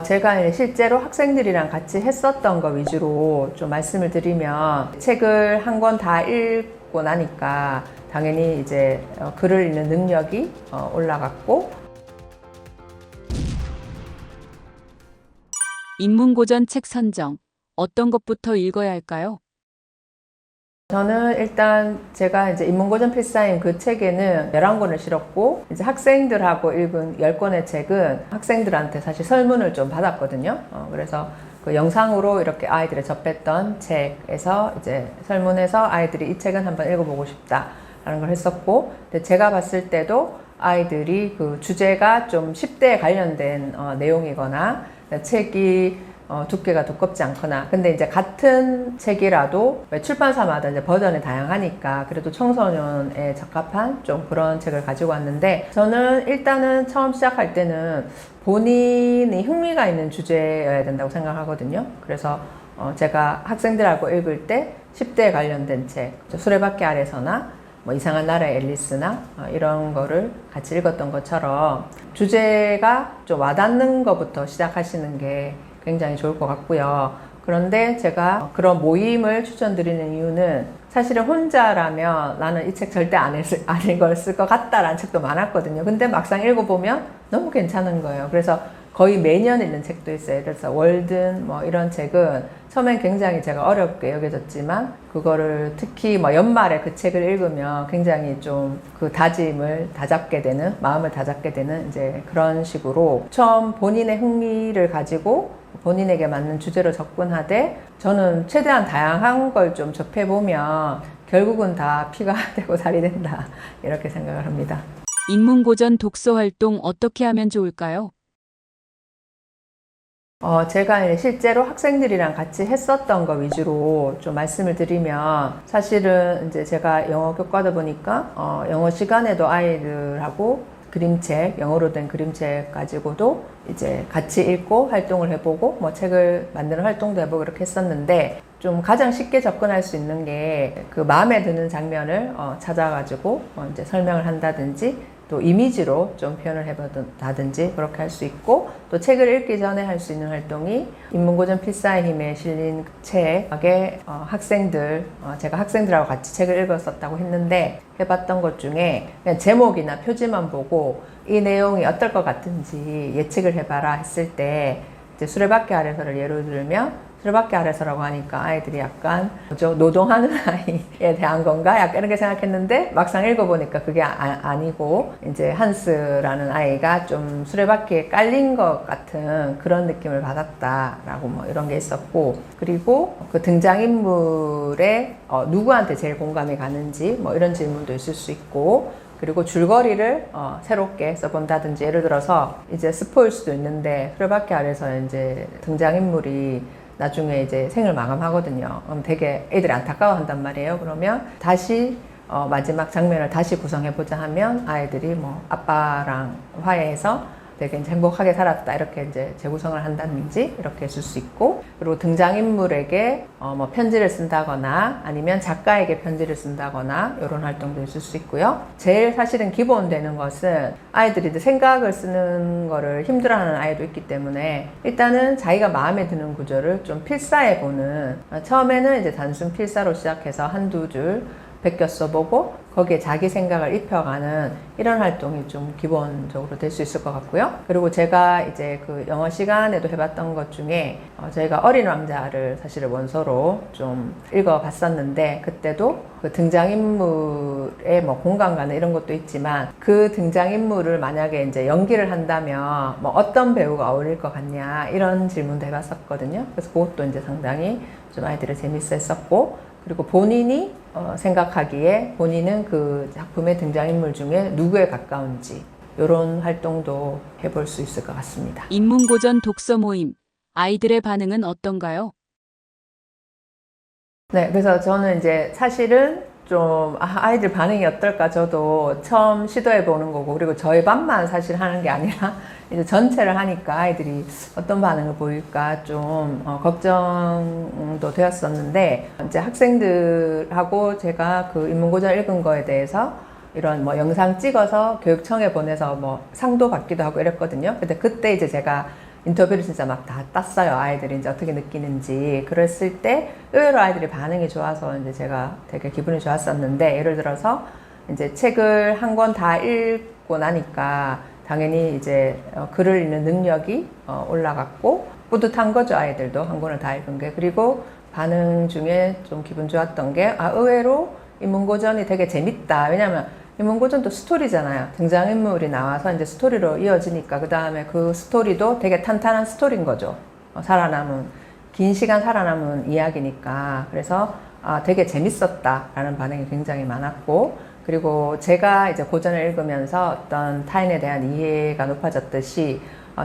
제가 이제 실제로 학생들이랑 같이 했었던 거 위주로 좀 말씀을 드리면, 책을 한 권 다 읽고 나니까 당연히 이제 글을 읽는 능력이 올라갔고, 인문고전 책 선정, 어떤 것부터 읽어야 할까요? 저는 일단 제가 이제 인문고전 필사인 그 책에는 11권을 실었고, 이제 학생들하고 읽은 10권의 책은 학생들한테 사실 설문을 좀 받았거든요. 그래서 그 영상으로 이렇게 아이들에 접했던 책에서 이제 설문해서 아이들이 이 책은 한번 읽어보고 싶다라는 걸 했었고, 근데 제가 봤을 때도 아이들이 그 주제가 좀 10대에 관련된 내용이거나 책이 두께가 두껍지 않거나, 근데 이제 같은 책이라도 출판사마다 이제 버전이 다양하니까 그래도 청소년에 적합한 좀 그런 책을 가지고 왔는데, 저는 일단은 처음 시작할 때는 본인이 흥미가 있는 주제여야 된다고 생각하거든요. 그래서 제가 학생들하고 읽을 때 10대에 관련된 책, 수레바퀴 아래서나 뭐 이상한 나라의 앨리스나 이런 거를 같이 읽었던 것처럼 주제가 좀 와닿는 것부터 시작하시는 게 굉장히 좋을 것 같고요. 그런데 제가 그런 모임을 추천드리는 이유는, 사실은 혼자라면 나는 이 책 절대 안 읽을 것 같다라는 책도 많았거든요. 근데 막상 읽어보면 너무 괜찮은 거예요. 그래서 거의 매년 읽는 책도 있어요. 그래서 월든 뭐 이런 책은 처음엔 굉장히 제가 어렵게 여겨졌지만, 그거를 특히 뭐 연말에 그 책을 읽으면 굉장히 좀 그 다짐을 다잡게 되는, 마음을 다잡게 되는 이제 그런 식으로 처음 본인의 흥미를 가지고 본인에게 맞는 주제로 접근하되, 저는 최대한 다양한 걸 좀 접해보면 결국은 다 피가 되고 살이 된다, 이렇게 생각을 합니다. 인문고전 독서 활동 어떻게 하면 좋을까요? 제가 실제로 학생들이랑 같이 했었던 거 위주로 좀 말씀을 드리면, 사실은 이제 제가 영어 교과다 보니까 영어 시간에도 아이들하고 그림책, 영어로 된 그림책 가지고도 이제 같이 읽고 활동을 해보고, 뭐 책을 만드는 활동도 해보고 이렇게 했었는데, 좀 가장 쉽게 접근할 수 있는 게 그 마음에 드는 장면을 찾아가지고 이제 설명을 한다든지, 또 이미지로 좀 표현을 해본다든지 그렇게 할 수 있고, 또 책을 읽기 전에 할 수 있는 활동이 인문고전 필사의 힘에 실린 책에 제가 학생들하고 같이 책을 읽었었다고 했는데, 해봤던 것 중에 그냥 제목이나 표지만 보고 이 내용이 어떨 것 같은지 예측을 해봐라 했을 때, 이제 수레바퀴 아래서를 예로 들면, 수레바퀴 아래서라고 하니까 아이들이 약간 노동하는 아이에 대한 건가? 약간 이렇게 생각했는데, 막상 읽어보니까 그게 아니고, 이제 한스라는 아이가 좀 수레바퀴에 깔린 것 같은 그런 느낌을 받았다라고 뭐 이런 게 있었고, 그리고 그 등장인물에 누구한테 제일 공감이 가는지 뭐 이런 질문도 있을 수 있고, 그리고 줄거리를 새롭게 써본다든지, 예를 들어서 이제 스포일 수도 있는데, 수레바퀴 아래서 이제 등장인물이 나중에 이제 생을 마감하거든요. 그럼 되게 애들이 안타까워한단 말이에요. 그러면 다시 마지막 장면을 다시 구성해보자 하면 아이들이 뭐 아빠랑 화해해서 되게 이제 행복하게 살았다, 이렇게 이제 재구성을 한다든지 이렇게 했을 수 있고, 그리고 등장인물에게 뭐 편지를 쓴다거나 아니면 작가에게 편지를 쓴다거나 이런 활동도 있을 수 있고요. 제일 사실은 기본 되는 것은, 아이들이 생각을 쓰는 거를 힘들어하는 아이도 있기 때문에, 일단은 자기가 마음에 드는 구조를 좀 필사해보는, 처음에는 이제 단순 필사로 시작해서 한두 줄 베껴 써보고 거기에 자기 생각을 입혀가는 이런 활동이 좀 기본적으로 될 수 있을 것 같고요. 그리고 제가 이제 그 영어 시간에도 해봤던 것 중에 저희가 어린 왕자를 사실 원서로 좀 읽어봤었는데, 그때도 그 등장인물의 뭐 공감가는 이런 것도 있지만, 그 등장인물을 만약에 이제 연기를 한다면 뭐 어떤 배우가 어울릴 것 같냐, 이런 질문도 해봤었거든요. 그래서 그것도 이제 상당히 좀 아이들이 재밌어 했었고, 그리고 본인이 생각하기에 본인은 그 작품의 등장인물 중에 누구에 가까운지, 이런 활동도 해볼 수 있을 것 같습니다. 인문고전 독서 모임, 아이들의 반응은 어떤가요? 네, 그래서 저는 이제 사실은 좀 아이들 반응이 어떨까, 저도 처음 시도해 보는 거고, 그리고 저희 반만 사실 하는 게 아니라 이제 전체를 하니까 아이들이 어떤 반응을 보일까 좀 걱정도 되었었는데, 이제 학생들하고 제가 그 인문고전 읽은 거에 대해서 이런 뭐 영상 찍어서 교육청에 보내서 뭐 상도 받기도 하고 이랬거든요. 근데 그때 이제 제가 인터뷰를 진짜 막 다 땄어요. 아이들이 이제 어떻게 느끼는지. 그랬을 때 의외로 아이들이 반응이 좋아서 이제 제가 되게 기분이 좋았었는데, 예를 들어서 이제 책을 한 권 다 읽고 나니까 당연히 이제 글을 읽는 능력이 올라갔고 뿌듯한 거죠. 아이들도 한 권을 다 읽은 게. 그리고 반응 중에 좀 기분 좋았던 게, 의외로 인문고전이 되게 재밌다. 왜냐면 인문고전도 스토리잖아요. 등장인물이 나와서 이제 스토리로 이어지니까 그 다음에 그 스토리도 되게 탄탄한 스토리인 거죠. 긴 시간 살아남은 이야기니까. 그래서 되게 재밌었다라는 반응이 굉장히 많았고, 그리고 제가 이제 고전을 읽으면서 어떤 타인에 대한 이해가 높아졌듯이,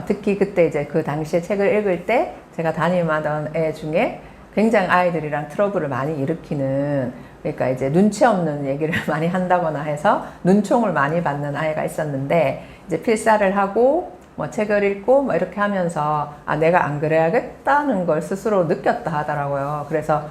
특히 그때 이제 그 당시에 책을 읽을 때 제가 담임하던 애 중에 굉장히 아이들이랑 트러블을 많이 일으키는, 그러니까 이제 눈치 없는 얘기를 많이 한다거나 해서 눈총을 많이 받는 아이가 있었는데, 이제 필사를 하고 뭐 책을 읽고 뭐 이렇게 하면서 내가 안 그래야겠다는 걸 스스로 느꼈다 하더라고요. 그래서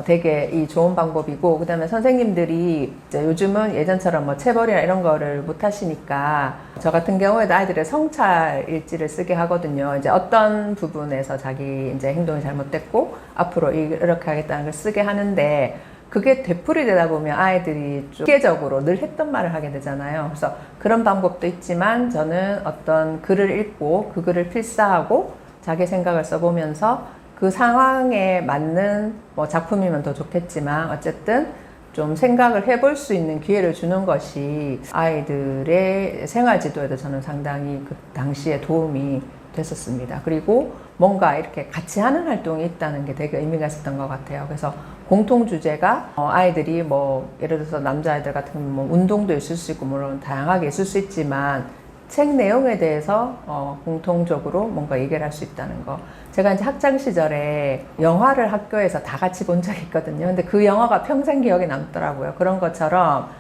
되게 이 좋은 방법이고, 그다음에 선생님들이 이제 요즘은 예전처럼 뭐 체벌이나 이런 거를 못 하시니까 저 같은 경우에도 아이들의 성찰 일지를 쓰게 하거든요. 이제 어떤 부분에서 자기 이제 행동이 잘못됐고 앞으로 이렇게 하겠다는 걸 쓰게 하는데, 그게 되풀이 되다 보면 아이들이 좀 기계적으로 늘 했던 말을 하게 되잖아요. 그래서 그런 방법도 있지만, 저는 어떤 글을 읽고 그 글을 필사하고 자기 생각을 써보면서 그 상황에 맞는 뭐 작품이면 더 좋겠지만 어쨌든 좀 생각을 해볼 수 있는 기회를 주는 것이 아이들의 생활 지도에도 저는 상당히 그 당시에 도움이 됐었습니다. 그리고 뭔가 이렇게 같이 하는 활동이 있다는 게 되게 의미가 있었던 것 같아요. 그래서 공통 주제가 아이들이 뭐 예를 들어서 남자아이들 같은 경우는 뭐 운동도 있을 수 있고 물론 다양하게 있을 수 있지만 책 내용에 대해서 공통적으로 뭔가 얘기를 할 수 있다는 거. 제가 이제 학창 시절에 영화를 학교에서 다 같이 본 적이 있거든요. 근데 그 영화가 평생 기억에 남더라고요. 그런 것처럼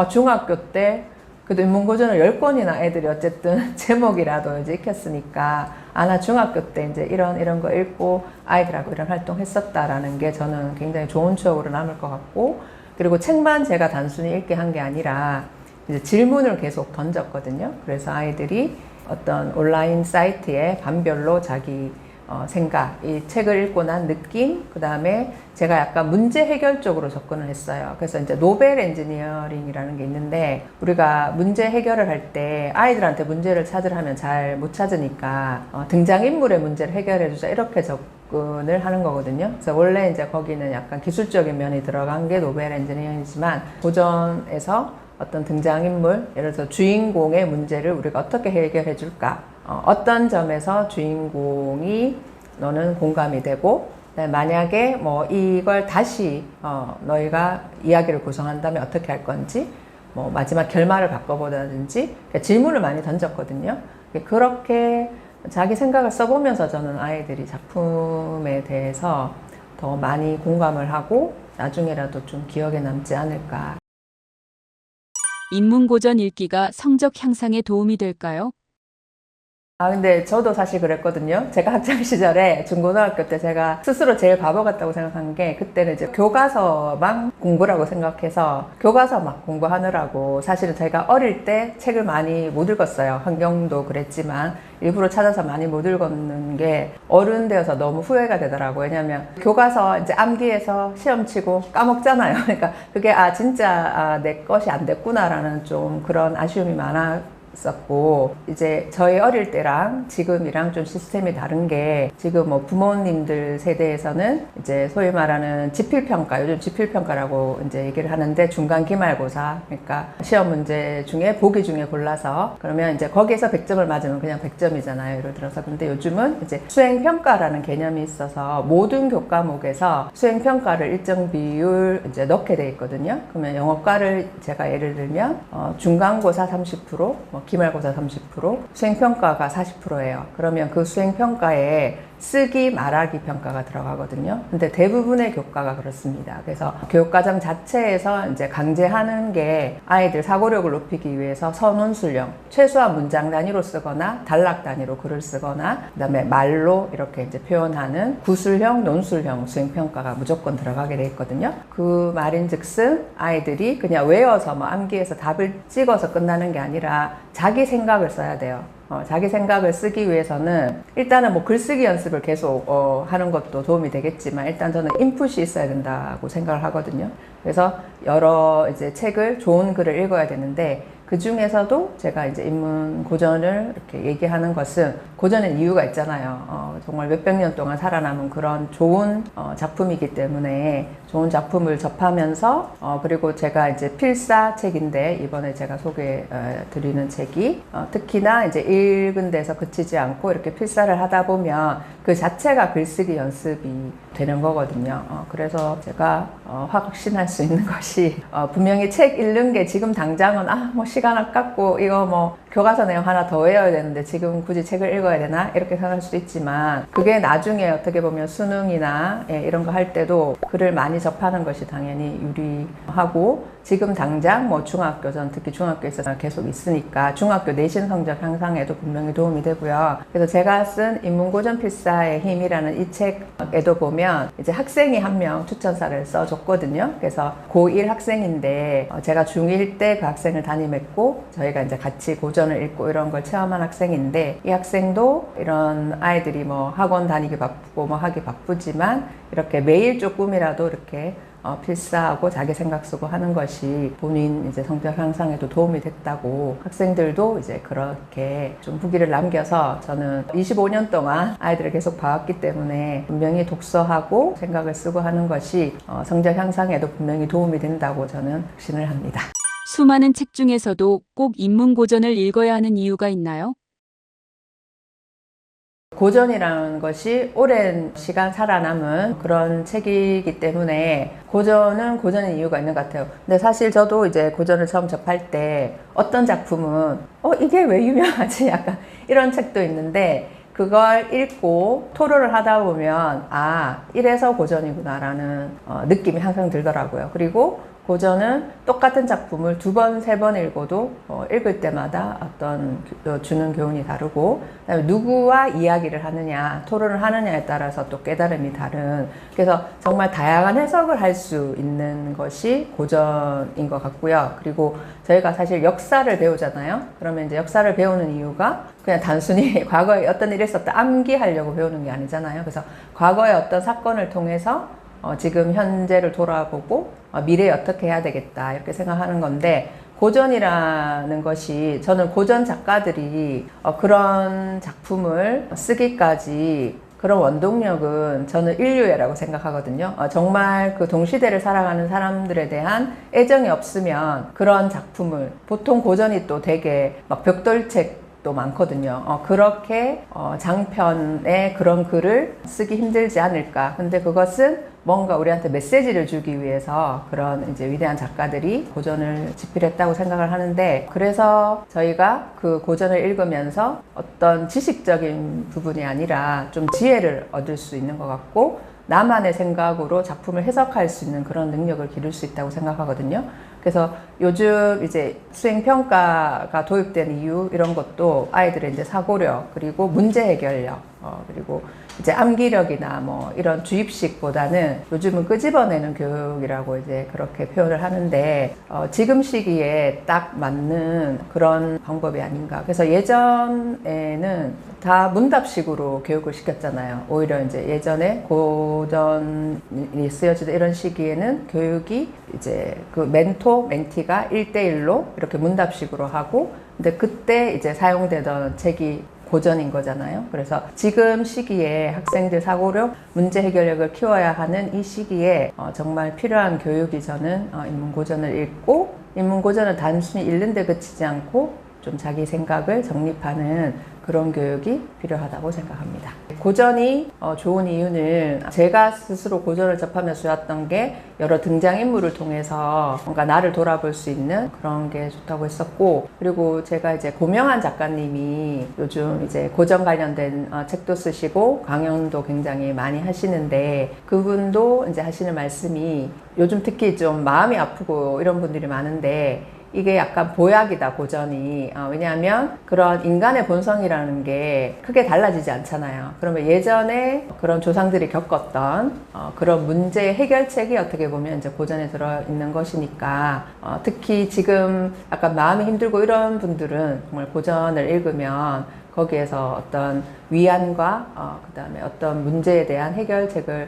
중학교 때 그래도 인문고전을 10권이나 애들이 어쨌든 제목이라도 이제 익혔으니까, 나 중학교 때 이제 이런 거 읽고 아이들하고 이런 활동 했었다라는 게 저는 굉장히 좋은 추억으로 남을 것 같고, 그리고 책만 제가 단순히 읽게 한 게 아니라 이제 질문을 계속 던졌거든요. 그래서 아이들이 어떤 온라인 사이트에 반별로 자기 생각, 이 책을 읽고 난 느낌, 그 다음에 제가 약간 문제 해결 쪽으로 접근을 했어요. 그래서 이제 노벨 엔지니어링이라는 게 있는데, 우리가 문제 해결을 할 때 아이들한테 문제를 찾으라면 잘 못 찾으니까 등장인물의 문제를 해결해 주자 이렇게 접근을 하는 거거든요. 그래서 원래 이제 거기는 약간 기술적인 면이 들어간 게 노벨 엔지니어링이지만, 고전에서 어떤 등장인물, 예를 들어서 주인공의 문제를 우리가 어떻게 해결해 줄까? 어떤 점에서 주인공이 너는 공감이 되고, 만약에 뭐 이걸 다시 너희가 이야기를 구성한다면 어떻게 할 건지, 뭐 마지막 결말을 바꿔보다든지, 그러니까 질문을 많이 던졌거든요. 그렇게 자기 생각을 써보면서 저는 아이들이 작품에 대해서 더 많이 공감을 하고 나중에라도 좀 기억에 남지 않을까. 인문고전 읽기가 성적 향상에 도움이 될까요? 근데 저도 사실 그랬거든요. 제가 학창 시절에 중고등학교 때 제가 스스로 제일 바보 같다고 생각한 게, 그때는 이제 교과서만 공부라고 생각해서 교과서 막 공부하느라고, 사실은 제가 어릴 때 책을 많이 못 읽었어요. 환경도 그랬지만 일부러 찾아서 많이 못 읽었는 게 어른 되어서 너무 후회가 되더라고요. 왜냐면 교과서 이제 암기해서 시험 치고 까먹잖아요. 그러니까 그게 진짜 내 것이 안 됐구나라는 좀 그런 아쉬움이 많았었고, 이제 저희 어릴 때랑 지금이랑 좀 시스템이 다른 게, 지금 뭐 부모님들 세대에서는 이제 소위 말하는 지필평가, 요즘 지필평가라고 이제 얘기를 하는데, 중간 기말고사, 그러니까 시험 문제 중에 보기 중에 골라서, 그러면 이제 거기에서 100점을 맞으면 그냥 100점이잖아요. 예를 들어서. 근데 요즘은 이제 수행평가라는 개념이 있어서 모든 교과목에서 수행평가를 일정 비율 이제 넣게 돼 있거든요. 그러면 영어과를 제가 예를 들면 중간고사 30%, 뭐 기말고사 30%, 수행평가가 40%예요. 그러면 그 수행평가에 쓰기, 말하기 평가가 들어가거든요. 근데 대부분의 교과가 그렇습니다. 그래서 교육과정 자체에서 이제 강제하는 게 아이들 사고력을 높이기 위해서 선원술형, 최소한 문장 단위로 쓰거나 단락 단위로 글을 쓰거나, 그다음에 말로 이렇게 이제 표현하는 구술형, 논술형 수행평가가 무조건 들어가게 돼 있거든요. 그 말인즉슨 아이들이 그냥 외워서 뭐 암기해서 답을 찍어서 끝나는 게 아니라 자기 생각을 써야 돼요. 자기 생각을 쓰기 위해서는 일단은 뭐 글쓰기 연습을 계속 하는 것도 도움이 되겠지만 일단 저는 인풋이 있어야 된다고 생각을 하거든요. 그래서 여러 이제 책을, 좋은 글을 읽어야 되는데 그 중에서도 제가 이제 인문 고전을 이렇게 얘기하는 것은 고전엔 이유가 있잖아요. 정말 몇백 년 동안 살아남은 그런 좋은 작품이기 때문에 좋은 작품을 접하면서 그리고 제가 이제 필사 책인데 이번에 제가 소개해 드리는 책이 특히나 이제 읽은 데서 그치지 않고 이렇게 필사를 하다 보면 그 자체가 글쓰기 연습이 되는 거거든요. 그래서 제가 확신할 수 있는 것이 분명히 책 읽는 게 지금 당장은 뭐 시간 아깝고 이거 뭐 교과서 내용 하나 더 외워야 되는데 지금 굳이 책을 읽어야 되나 이렇게 생각할 수도 있지만 그게 나중에 어떻게 보면 수능이나 이런 거 할 때도 글을 많이 접하는 것이 당연히 유리하고 지금 당장 뭐 중학교전 특히 중학교에 있어서 계속 있으니까 중학교 내신 성적 향상에도 분명히 도움이 되고요. 그래서 제가 쓴 인문고전 필사의 힘이라는 이 책에도 보면 이제 학생이 한 명 추천사를 써줬거든요. 그래서 고1 학생인데 제가 중1 때 그 학생을 담임했고 저희가 이제 같이 고전을 읽고 이런 걸 체험한 학생인데 이 학생도 이런 아이들이 뭐 학원 다니기 바쁘고 뭐 하기 바쁘지만 이렇게 매일 조금이라도 이렇게 필사하고 자기 생각 쓰고 하는 것이 본인 이제 성적 향상에도 도움이 됐다고 학생들도 이제 그렇게 좀 후기를 남겨서 저는 25년 동안 아이들을 계속 봐왔기 때문에 분명히 독서하고 생각을 쓰고 하는 것이 성적 향상에도 분명히 도움이 된다고 저는 확신을 합니다. 수많은 책 중에서도 꼭 인문고전을 읽어야 하는 이유가 있나요? 고전이라는 것이 오랜 시간 살아남은 그런 책이기 때문에 고전은 고전의 이유가 있는 것 같아요. 근데 사실 저도 이제 고전을 처음 접할 때 어떤 작품은 이게 왜 유명하지? 약간 이런 책도 있는데 그걸 읽고 토론을 하다 보면 이래서 고전이구나 라는 느낌이 항상 들더라고요. 그리고 고전은 똑같은 작품을 2번, 3번 읽어도 읽을 때마다 어떤 주는 교훈이 다르고 그다음에 누구와 이야기를 하느냐, 토론을 하느냐에 따라서 또 깨달음이 다른 그래서 정말 다양한 해석을 할 수 있는 것이 고전인 것 같고요. 그리고 저희가 사실 역사를 배우잖아요. 그러면 이제 역사를 배우는 이유가 그냥 단순히 과거에 어떤 일이 있었다 암기하려고 배우는 게 아니잖아요. 그래서 과거의 어떤 사건을 통해서 지금 현재를 돌아보고 미래에 어떻게 해야 되겠다 이렇게 생각하는 건데 고전이라는 것이 저는 고전 작가들이 그런 작품을 쓰기까지 그런 원동력은 저는 인류애라고 생각하거든요. 정말 그 동시대를 살아가는 사람들에 대한 애정이 없으면 그런 작품을 보통 고전이 또 되게 막 벽돌책 도 많거든요. 그렇게 장편의 그런 글을 쓰기 힘들지 않을까. 근데 그것은 뭔가 우리한테 메시지를 주기 위해서 그런 이제 위대한 작가들이 고전을 집필했다고 생각을 하는데 그래서 저희가 그 고전을 읽으면서 어떤 지식적인 부분이 아니라 좀 지혜를 얻을 수 있는 것 같고 나만의 생각으로 작품을 해석할 수 있는 그런 능력을 기를 수 있다고 생각하거든요. 그래서 요즘 이제 수행평가가 도입된 이유 이런 것도 아이들의 이제 사고력 그리고 문제 해결력 그리고 이제 암기력이나 뭐 이런 주입식보다는 요즘은 끄집어내는 교육이라고 이제 그렇게 표현을 하는데 지금 시기에 딱 맞는 그런 방법이 아닌가. 그래서 예전에는 다 문답식으로 교육을 시켰잖아요. 오히려 이제 예전에 고전이 쓰여지던 이런 시기에는 교육이 이제 그 멘토, 멘티가 1대1로 이렇게 문답식으로 하고 근데 그때 이제 사용되던 책이 고전인 거잖아요. 그래서 지금 시기에 학생들 사고력, 문제 해결력을 키워야 하는 이 시기에 정말 필요한 교육이 저는 인문고전을 읽고 인문고전을 단순히 읽는 데 그치지 않고 좀 자기 생각을 정립하는 그런 교육이 필요하다고 생각합니다. 고전이 좋은 이유는 제가 스스로 고전을 접하면서 좋았던 게 여러 등장인물을 통해서 뭔가 나를 돌아볼 수 있는 그런 게 좋다고 했었고 그리고 제가 이제 고명한 작가님이 요즘 이제 고전 관련된 책도 쓰시고 강연도 굉장히 많이 하시는데 그분도 이제 하시는 말씀이 요즘 특히 좀 마음이 아프고 이런 분들이 많은데 이게 약간 보약이다, 고전이. 왜냐하면 그런 인간의 본성이라는 게 크게 달라지지 않잖아요. 그러면 예전에 그런 조상들이 겪었던 그런 문제 해결책이 어떻게 보면 이제 고전에 들어있는 것이니까, 특히 지금 약간 마음이 힘들고 이런 분들은 정말 고전을 읽으면 거기에서 어떤 위안과 그다음에 어떤 문제에 대한 해결책을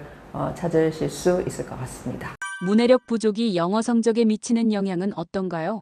찾으실 수 있을 것 같습니다. 문해력 부족이 영어 성적에 미치는 영향은 어떤가요?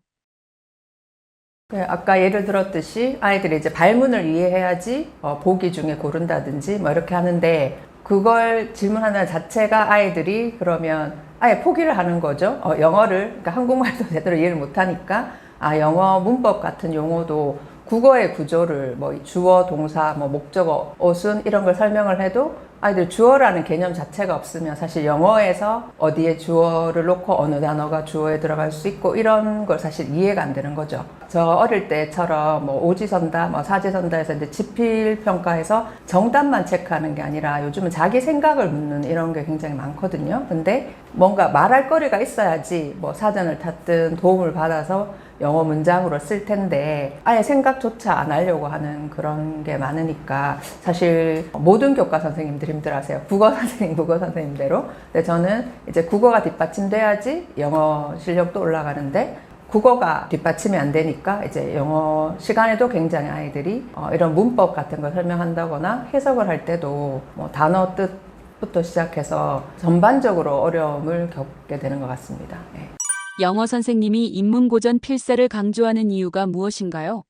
아까 예를 들었듯이 아이들이 이제 발문을 이해해야지 보기 중에 고른다든지 뭐 이렇게 하는데, 그걸 질문하는 자체가 아이들이 그러면 아예 포기를 하는 거죠. 영어를, 그러니까 한국말도 제대로 이해를 못하니까 영어 문법 같은 용어도 국어의 구조를 뭐 주어, 동사, 뭐 목적어, 어순 이런 걸 설명을 해도 아이들 주어라는 개념 자체가 없으면 사실 영어에서 어디에 주어를 놓고 어느 단어가 주어에 들어갈 수 있고 이런 걸 사실 이해가 안 되는 거죠. 저 어릴 때처럼 뭐 오지선다, 뭐 사지선다에서 이제 지필 평가에서 정답만 체크하는 게 아니라 요즘은 자기 생각을 묻는 이런 게 굉장히 많거든요. 근데 뭔가 말할 거리가 있어야지 뭐 사전을 탔든 도움을 받아서 영어 문장으로 쓸 텐데 아예 생각조차 안 하려고 하는 그런 게 많으니까 사실 모든 교과 선생님들이 힘들어하세요. 국어 선생님, 국어 선생님대로. 근데 저는 이제 국어가 뒷받침돼야지 영어 실력도 올라가는데, 국어가 뒷받침이 안 되니까 이제 영어 시간에도 굉장히 아이들이 이런 문법 같은 걸 설명한다거나 해석을 할 때도 뭐 단어 뜻부터 시작해서 전반적으로 어려움을 겪게 되는 것 같습니다. 네. 영어 선생님이 인문고전 필사를 강조하는 이유가 무엇인가요?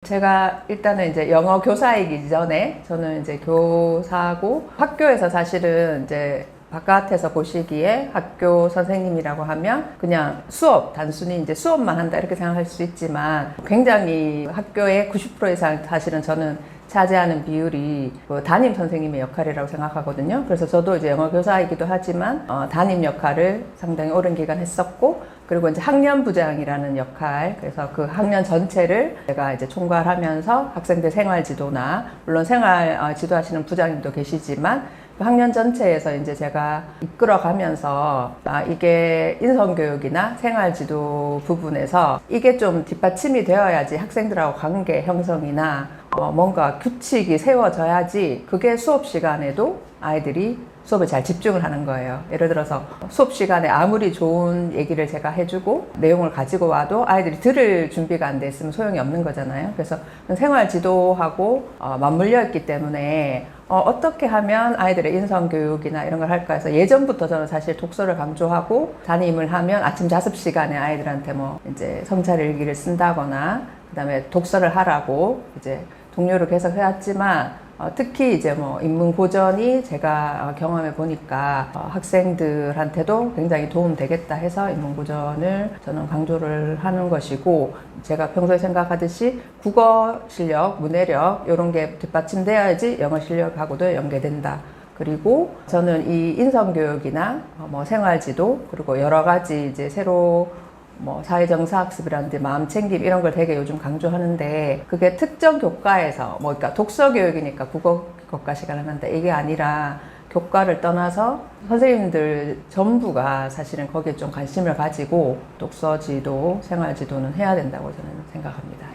제가 일단은 이제 영어 교사이기 전에 저는 이제 교사고, 학교에서 사실은 이제 바깥에서 보시기에 학교 선생님이라고 하면 그냥 수업, 단순히 이제 수업만 한다 이렇게 생각할 수 있지만, 굉장히 학교의 90% 이상 사실은 저는 차지하는 비율이 그 담임 선생님의 역할이라고 생각하거든요. 그래서 저도 이제 영어 교사이기도 하지만 담임 역할을 상당히 오랜 기간 했었고, 그리고 이제 학년부장이라는 역할, 그래서 그 학년 전체를 제가 이제 총괄하면서 학생들 생활 지도나, 물론 생활 지도하시는 부장님도 계시지만 그 학년 전체에서 이제 제가 이끌어가면서 이게 인성교육이나 생활지도 부분에서 이게 좀 뒷받침이 되어야지 학생들하고 관계 형성이나 뭔가 규칙이 세워져야지 그게 수업 시간에도 아이들이 수업에 잘 집중을 하는 거예요. 예를 들어서 수업 시간에 아무리 좋은 얘기를 제가 해주고 내용을 가지고 와도 아이들이 들을 준비가 안 돼 있으면 소용이 없는 거잖아요. 그래서 생활 지도하고 맞물려 있기 때문에 어떻게 하면 아이들의 인성교육이나 이런 걸 할까 해서 예전부터 저는 사실 독서를 강조하고, 담임을 하면 아침 자습 시간에 아이들한테 뭐 이제 성찰 일기를 쓴다거나 그다음에 독서를 하라고 이제 독려를 계속 해왔지만, 특히 이제 뭐 인문고전이 제가 경험해 보니까 학생들한테도 굉장히 도움 되겠다 해서 인문고전을 저는 강조를 하는 것이고, 제가 평소에 생각하듯이 국어 실력, 문해력 이런 게 뒷받침돼야지 영어 실력하고도 연계된다. 그리고 저는 이 인성교육이나 뭐 생활지도, 그리고 여러 가지 이제 새로 뭐 사회정사학습이라든지 마음챙김 이런 걸 되게 요즘 강조하는데, 그게 특정 교과에서 뭐 그러니까 독서교육이니까 국어 교과 시간 하는데 이게 아니라 교과를 떠나서 선생님들 전부가 사실은 거기에 좀 관심을 가지고 독서지도, 생활지도는 해야 된다고 저는 생각합니다.